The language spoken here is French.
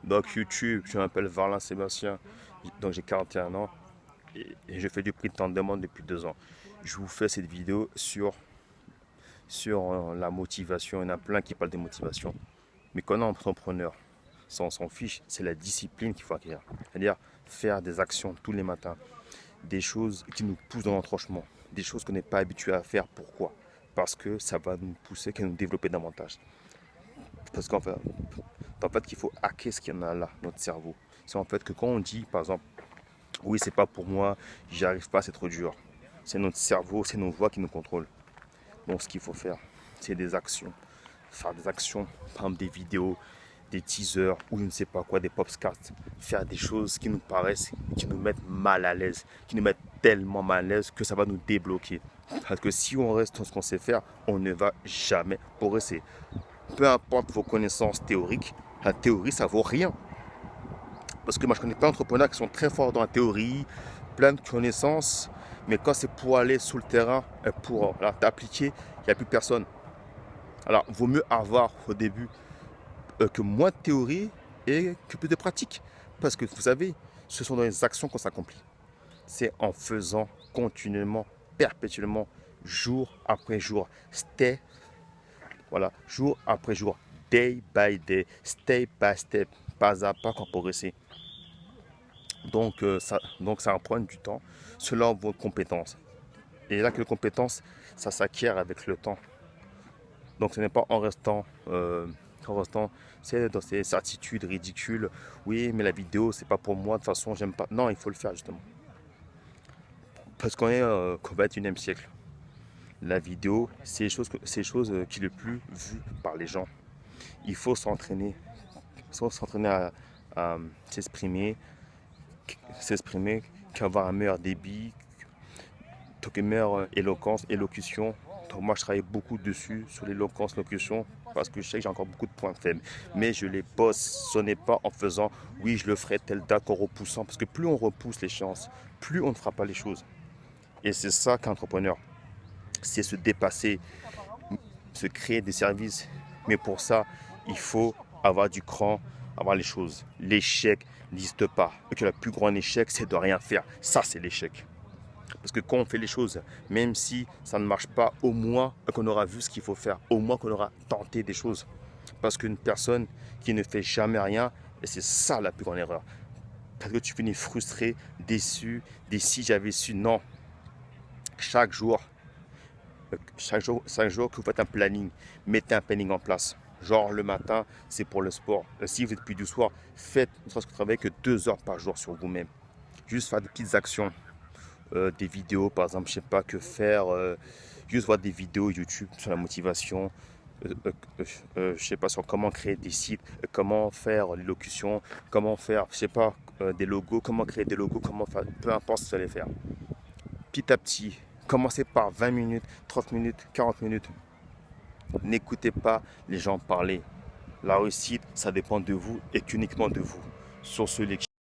Donc YouTube, je m'appelle Varlin Sébastien, donc j'ai 41 ans et je fais du prix de temps de demande depuis 2 ans. Je vous fais cette vidéo sur la motivation. Il y en a plein qui parlent de motivation. Mais quand on est entrepreneur, ça on s'en fiche, c'est la discipline qu'il faut acquérir. C'est-à-dire faire des actions tous les matins, des choses qui nous poussent dans l'entranchement, des choses qu'on n'est pas habitué à faire. Pourquoi? Parce que ça va nous pousser, qu'à nous développer davantage. Parce qu'en fait, qu'il faut hacker ce qu'il y en a là, notre cerveau. C'est en fait que quand on dit, par exemple, oui, c'est pas pour moi, j'y arrive pas, c'est trop dur. C'est notre cerveau, c'est nos voix qui nous contrôlent. Donc, ce qu'il faut faire, c'est des actions. Faire des actions, par exemple des vidéos, des teasers ou je ne sais pas quoi, des podcasts. Faire des choses qui nous paraissent, qui nous mettent mal à l'aise, qui nous mettent tellement mal à l'aise que ça va nous débloquer. Parce que si on reste dans ce qu'on sait faire, on ne va jamais progresser. Peu importe vos connaissances théoriques, la théorie, ça vaut rien. Parce que moi, je connais plein d'entrepreneurs qui sont très forts dans la théorie, plein de connaissances, mais quand c'est pour aller sur le terrain, pour t'appliquer, il n'y a plus personne. Alors, il vaut mieux avoir au début que moins de théorie et que plus de pratique. Parce que vous savez, ce sont dans les actions qu'on s'accomplit. C'est en faisant continuellement, perpétuellement, jour après jour, jour après jour, day by day, step by step, pas à pas qu'on progresser. Donc ça va prendre du temps selon vos compétences. Et là, que les compétences, ça s'acquiert avec le temps. Donc ce n'est pas en restant c'est dans ces certitudes ridicules. Oui, mais la vidéo, c'est pas pour moi, de toute façon, j'aime pas. Non, il faut le faire justement. Parce qu'on est qu'au XXIe siècle. La vidéo, c'est les choses qui sont le plus vues par les gens. Il faut s'entraîner. Il faut s'entraîner à s'exprimer, qu'avoir un meilleur débit, une meilleure élocution. Donc moi, je travaille beaucoup dessus, sur l'éloquence, l'élocution, parce que je sais que j'ai encore beaucoup de points faibles. Mais je les bosse. Ce n'est pas en faisant, oui, je le ferai telle date, en repoussant. Parce que plus on repousse l'échéance, plus on ne fera pas les choses. Et c'est ça qu'un entrepreneur, c'est se dépasser, se créer des services. Mais pour ça, il faut avoir du cran, avoir les choses. L'échec n'existe pas. Et que le plus grand échec, c'est de rien faire. Ça, c'est l'échec. Parce que quand on fait les choses, même si ça ne marche pas, au moins qu'on aura vu ce qu'il faut faire, au moins qu'on aura tenté des choses. Parce qu'une personne qui ne fait jamais rien, et c'est ça la plus grande erreur. Parce que tu finis frustré, déçu, des si j'avais su. Non. Chaque jour que vous faites un planning, mettez un planning en place. Genre le matin, c'est pour le sport. Si vous êtes plus du soir, faites ne serait-ce que travailler que 2 heures par jour sur vous-même. Juste faire des petites actions. Des vidéos, par exemple, je sais pas que faire, juste voir des vidéos YouTube sur la motivation, je sais pas, sur comment créer des sites, comment faire l'élocution, comment faire, je sais pas, des logos, comment créer des logos, comment faire, peu importe ce que vous allez faire. Petit à petit, commencez par 20 minutes, 30 minutes, 40 minutes. N'écoutez pas les gens parler. La réussite, ça dépend de vous et qu'uniquement de vous. Sur ce, les